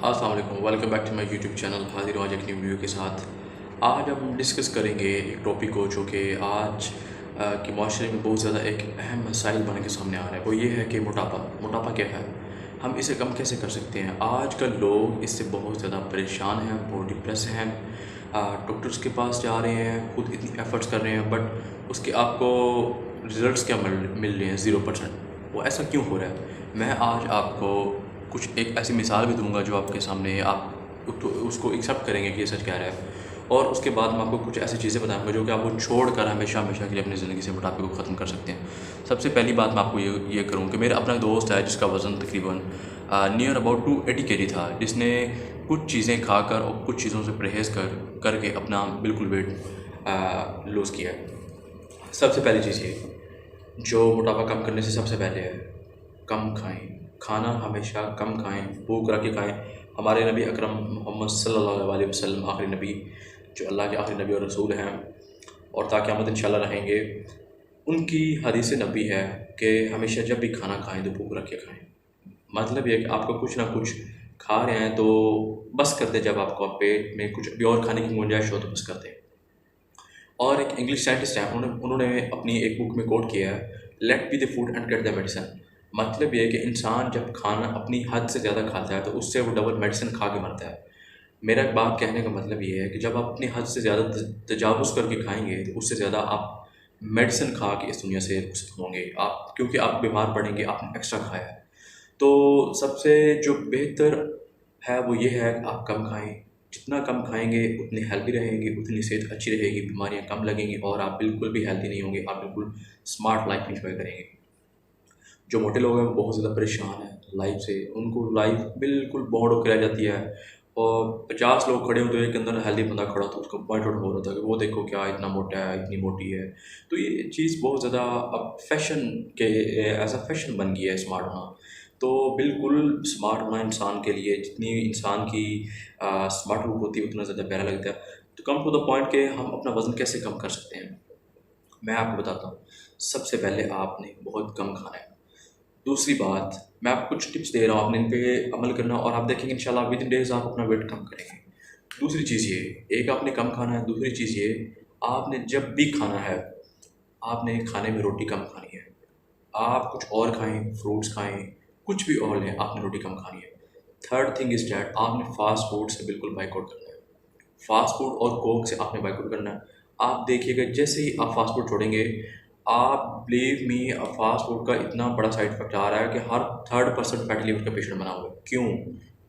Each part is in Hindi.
अस्सलाम वालेकुम, welcome back to my YouTube channel. हाजिर हूँ आज एक न्यू वीडियो के साथ। आज हम डिस्कस करेंगे एक टॉपिक को जो कि आज के माशरे में बहुत ज़्यादा एक अहम मसाइल बन के सामने आ रहा है। वो ये है कि मोटापा क्या है, हम इसे कम कैसे कर सकते हैं। आजकल लोग इससे बहुत ज़्यादा परेशान हैं, बहुत डिप्रेस हैं, डॉक्टर्स के पास जा रहे हैं, खुद इतनी एफ़र्ट्स कर रहे हैं, बट उसके आपको रिज़ल्ट्स क्या मिल रहे हैं, 0%। वो ऐसा क्यों हो रहा है? मैं आज आपको कुछ एक ऐसी मिसाल भी दूंगा जो आपके सामने आप तो उसको एक्सेप्ट करेंगे कि ये सच कह रहा है, और उसके बाद मैं आपको कुछ ऐसी चीज़ें बताऊंगा जो कि आपको छोड़कर हमेशा हमेशा के लिए अपनी ज़िंदगी से मोटापे को ख़त्म कर सकते हैं। सबसे पहली बात मैं आपको ये करूँ कि मेरा अपना दोस्त है जिसका वज़न तकरीबन नियर अबाउट 280 kg था, जिसने कुछ चीज़ें खाकर और कुछ चीज़ों से परहेज़ करके अपना बिल्कुल वेट लूज़ किया है। सबसे पहली चीज़ ये जो मोटापा कम करने से सबसे पहले है, कम खाएं। खाना हमेशा कम खाएं, भूख रख के खाएं। हमारे नबी अकरम मोहम्मद सल्लल्लाहु अलैहि वसल्लम आखिरी नबी, जो अल्लाह के आखिरी नबी और रसूल हैं और ता क़यामत इंशाल्लाह रहेंगे, उनकी हदीस नबी है कि हमेशा जब भी खाना खाएं तो भूख रख के खाएं। मतलब ये कि आपको कुछ ना कुछ खा रहे हैं तो बस कर दें, जब आपको पेट में कुछ भी और खाने की गुंजाइश हो तो बस कर दें। और एक इंग्लिश साइंटिस्ट हैं, उन्होंने अपनी एक बुक में कोट किया है, let be the food and get the medicine. मतलब ये है कि इंसान जब खाना अपनी हद से ज़्यादा खाता है तो उससे वो डबल मेडिसिन खा के मरता है। मेरा बात कहने का मतलब ये है कि जब आप अपनी हद से ज़्यादा तजावुज़ करके खाएंगे तो उससे ज़्यादा आप मेडिसिन खा के इस दुनिया से रुखसत होंगे, आप क्योंकि आप बीमार पड़ेंगे, आपने एक्स्ट्रा खाया है। तो सबसे जो बेहतर है वो ये है कि आप कम खाएं। जितना कम खाएंगे उतने हेल्दी रहेंगे, उतनी सेहत अच्छी रहेगी, बीमारियां कम लगेंगी और आप बिल्कुल भी हेल्दी नहीं होंगे, आप बिल्कुल स्मार्ट लाइफ इंजॉय करेंगे। जो मोटे लोग हैं वो बहुत ज़्यादा परेशान हैं लाइफ से, उनको लाइफ बिल्कुल बोर्ड होकर रह जाती है। और 50 लोग खड़े होते हैं, एक अंदर हेल्दी बंदा खड़ा था, उसको पॉइंट आउट हो रहा था कि वो देखो क्या इतना मोटा है, इतनी मोटी है। तो ये चीज़ बहुत ज़्यादा अब फैशन के एज अ फैशन बन गया है स्मार्ट होना। तो बिल्कुल स्मार्ट होना इंसान के लिए, जितनी इंसान की स्मार्ट लुक होती है उतना ज़्यादा प्यारा लगता है। तो कम टू द पॉइंट के हम अपना वज़न कैसे कम कर सकते हैं, मैं आपको बताता हूँ। सबसे पहले आपने बहुत कम खाना है। दूसरी बात, मैं आपको कुछ टिप्स दे रहा हूँ, आपने इन पे अमल करना और आप देखेंगे इंशाल्लाह विद इन डेज़ आप अपना वेट कम करेंगे। दूसरी चीज़ ये, एक आपने कम खाना है, दूसरी चीज़ ये, आपने जब भी खाना है आपने खाने में रोटी कम खानी है। आप कुछ और खाएं, फ्रूट्स खाएं, कुछ भी और लें, आपने रोटी कम खानी है। थर्ड थिंग इज़ डैट आपने फास्ट फूड से बिल्कुल बाइकआउट करना है। फास्ट फूड और कोक से आपने बाइकआउट करना है। आप देखिएगा जैसे ही आप फास्ट फूड छोड़ेंगे, आप बिलीव मी, फास्ट फूड का इतना बड़ा साइड इफेक्ट आ रहा है कि हर थर्ड पर्सन फैटी लिवर का पेशेंट बना हुआ है। क्यों?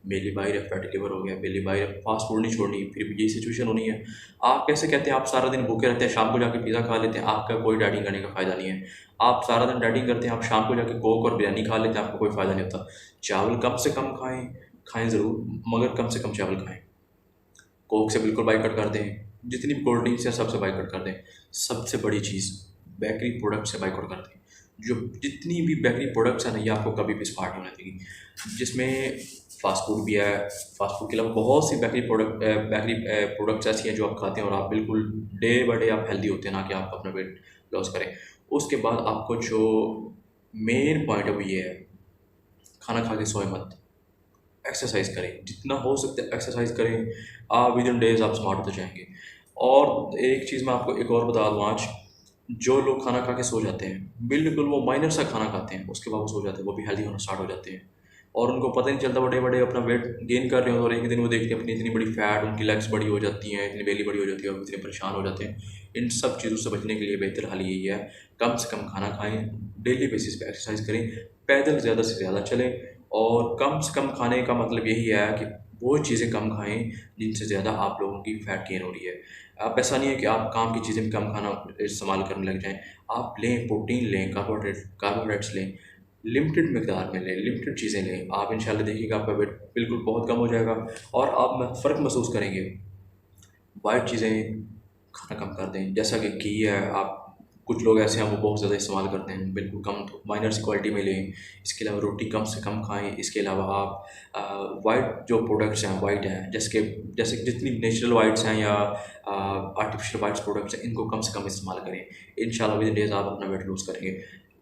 बेली बाइर फैटी लिवर हो गया, बेली बाइर, फास्ट फूड नहीं छोड़नी, फिर यही सिचुएशन होनी है। आप कैसे कहते हैं आप सारा दिन भूखे रहते हैं, शाम को जाके पिज़्ज़ा खा लेते हैं, आपका कोई डाइटिंग करने का फ़ायदा नहीं है। आप सारा दिन डाइटिंग करते हैं, आप शाम को जाके कोक और बिरयानी खा लेते हैं, आपको कोई फ़ायदा नहीं होता। चावल कम से कम खाएँ, खाएँ ज़रूर, मगर कम से कम चावल खाएँ। कोक से बिल्कुल बाइकआउट कर दें, जितनी भी कोल्ड ड्रिंक्स है सबसे बाइकआउट कर दें। सबसे बड़ी चीज़, बेकरी प्रोडक्ट से बाइकआउट कर दें। जो जितनी भी बेकरी प्रोडक्ट्स हैं ना, ये आपको कभी भी स्मार्ट नहीं होने देगी। जिसमें फास्ट फूड भी है, फास्ट फूड के अलावा बहुत सी बेकरी प्रोडक्ट्स ऐसी हैं जो आप खाते हैं और आप बिल्कुल डे बाय डे आप हेल्दी होते हैं, ना कि आप अपना वेट लॉस करें। उसके बाद आपको जो मेन पॉइंट है वो ये है, खाना खा के सोए मत, एक्सरसाइज करें, जितना हो सकता है एक्सरसाइज करें। आप विद इन डेज आप स्मार्ट होते जाएंगे। और एक चीज़ मैं आपको एक और बता दूँ आज, जो लोग खाना खा के सो जाते हैं, बिल्कुल वो माइनर सा खाना खाते हैं, उसके बाद वो सो जाते हैं, वो भी हेल्दी होना स्टार्ट हो जाते हैं और उनको पता नहीं चलता बड़े बड़े अपना वेट गेन कर रहे हो, और एक दिन वो देखते हैं अपनी इतनी बड़ी फैट, उनकी लेग्स बड़ी हो जाती हैं, इतनी बेली बड़ी हो जाती है और इतने परेशान हो जाते हैं। इन सब चीज़ों से बचने के लिए बेहतर हल यही है, कम से कम खाना खाएँ, डेली बेसिस पे एक्सरसाइज करें, पैदल ज़्यादा से ज़्यादा चलें। और कम से कम खाने का मतलब यही है कि वो चीज़ें कम खाएँ जिनसे ज़्यादा आप लोगों की फैट गेन हो रही है। आप ऐसा नहीं है कि आप काम की चीज़ें भी कम खाना इस्तेमाल करने लग जाएँ। आप लें, प्रोटीन लें, कार्बोहाइड्रेट्स लें, लिमिटेड मिकदार में लें, लिमिटेड चीज़ें लें। आप इंशाल्लाह देखिएगा आपका वेट बिल्कुल बहुत कम हो जाएगा और आप में फ़र्क महसूस करेंगे। वाइट चीज़ें खाना कम कर दें, जैसा कि घी है, आप कुछ लोग ऐसे हैं वो बहुत ज़्यादा इस्तेमाल करते हैं, बिल्कुल कम, तो माइनर सी क्वालिटी में लें। इसके अलावा रोटी कम से कम खाएँ। इसके अलावा आप वाइट जो प्रोडक्ट्स हैं, वाइट हैं, जैसे कि जितनी नेचुरल वाइट्स हैं या आर्टिफिशियल वाइट्स प्रोडक्ट्स हैं, इनको कम से कम इस्तेमाल करें। इंशाल्लाह विद इन डेज़ आप अपना वेट लूज़ करेंगे।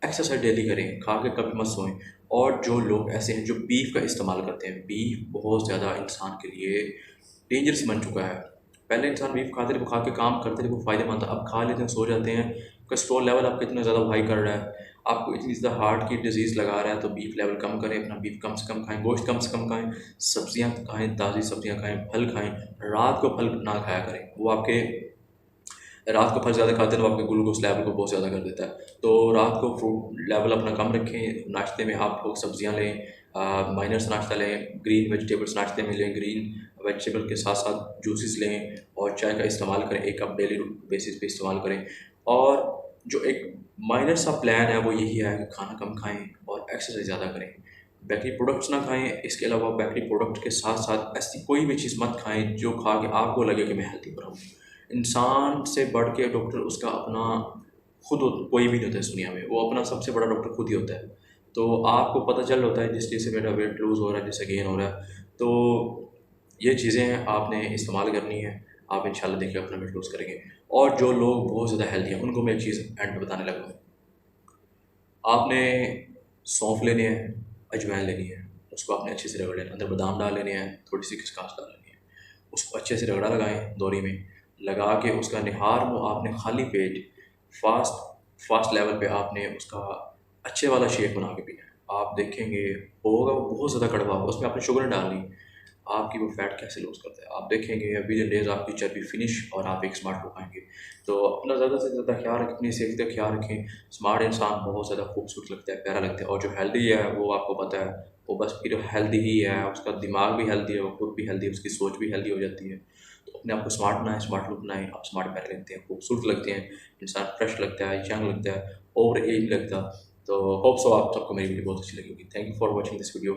एक्सरसाइज डेली करें, खा के कभी मत सोएं। और जो लोग ऐसे हैं जो बीफ का इस्तेमाल करते हैं, बीफ बहुत ज़्यादा इंसान के लिए डेंजरस बन चुका है। पहले इंसान बीफ खाते थे, वो खा के काम करते थे, वो फ़ायदेमंद था। अब खा लेते हैं, सो जाते हैं, कोलेस्ट्रॉल लेवल आपका इतना ज़्यादा हाई कर रहा है, आपको इतनी ज़्यादा हार्ट की डिजीज़ लगा रहा है। तो बीफ लेवल कम करें, अपना बीफ कम से कम खाएँ, गोश्त कम से कम खाएँ, सब्जियाँ खाएँ, ताज़ी सब्जियाँ खाएँ, फल खाएँ। रात को फल ना खाया करें, वो आपके रात को फल ज़्यादा खाते हैं तो आपके ग्लूकोज लेवल को बहुत ज़्यादा कर देता है। तो रात को फ्रूट लेवल अपना कम रखें। नाश्ते में आप लोग सब्जियां लें, माइनर्स नाश्ता लें, ग्रीन वेजिटेबल्स नाश्ते में लें, ग्रीन वेजिटेबल के साथ साथ जूसेस लें, और चाय का इस्तेमाल करें, 1 कप डेली बेसिस पे इस्तेमाल करें। और जो एक माइनर सा प्लान है वो यही है कि खाना कम खाएँ और एक्सरसाइज ज़्यादा करें। बेकरी प्रोडक्ट्स ना खाएँ, इसके अलावा बेकरी प्रोडक्ट के साथ साथ ऐसी कोई भी चीज़ मत खाएँ जो खा के आपको लगे कि मैं हेल्दी हो रहा हूँ। इंसान से बढ़ के डॉक्टर उसका अपना खुद कोई भी नहीं होता है इस दुनिया में, वो अपना सबसे बड़ा डॉक्टर खुद ही होता है। तो आपको पता चल होता है जिस चीज़ से मेरा वेट लूज़ हो रहा है, जिससे गेन हो रहा है। तो ये चीज़ें हैं, आपने इस्तेमाल करनी है, आप इंशाल्लाह देखिए अपना वेट लूज़ करेंगे। और जो लोग बहुत ज़्यादा हेल्दी हैं उनको मैं एक चीज़ एंड में बताने लगा हूँ। आपने सौंफ लेने हैं, अजवाइन लेनी है, उसको आपने अच्छे से रगड़ लेना, अंदर बादाम डाल लेने हैं, थोड़ी सी खसखस डाल लेनी है, उसको अच्छे से रगड़ा लगाएं दोरी में, लगा के उसका निहार मुँह आपने खाली पेट फास्ट फास्ट लेवल पे आपने उसका अच्छे वाला शेक बना के पीना है। आप देखेंगे होगा वो बहुत ज़्यादा कड़वा होगा, उसमें आपने शुगर डालनी, आपकी वो फैट कैसे लूज़ करता है। आप देखेंगे विद इन डेज़ आपकी चर्बी फिनिश और आप एक स्मार्ट लोग आएंगे। तो अपना ज़्यादा से ज़्यादा ख्याल रखें, अपनी सेहत का ख्याल रखें। स्मार्ट इंसान बहुत ज़्यादा खूबसूरत लगता है, प्यारा लगता है, और जो हेल्दी है वो आपको पता है वो बस फिर हेल्दी ही है, उसका दिमाग भी हेल्दी है, वो खुद भी हेल्दी है, उसकी सोच भी हेल्दी हो जाती है। तो अपने आप को स्मार्ट बनाएं, स्मार्ट लुक बनाएं, आप स्मार्ट प्यारे लगते हैं, खूबसूरत लगते हैं, इंसान फ्रेश लगता है, यंग लगता है, ओवर एज लगता। तो होप सो आप सबको मेरी वीडियो बहुत अच्छी लगी होगी। Thank you for watching this video.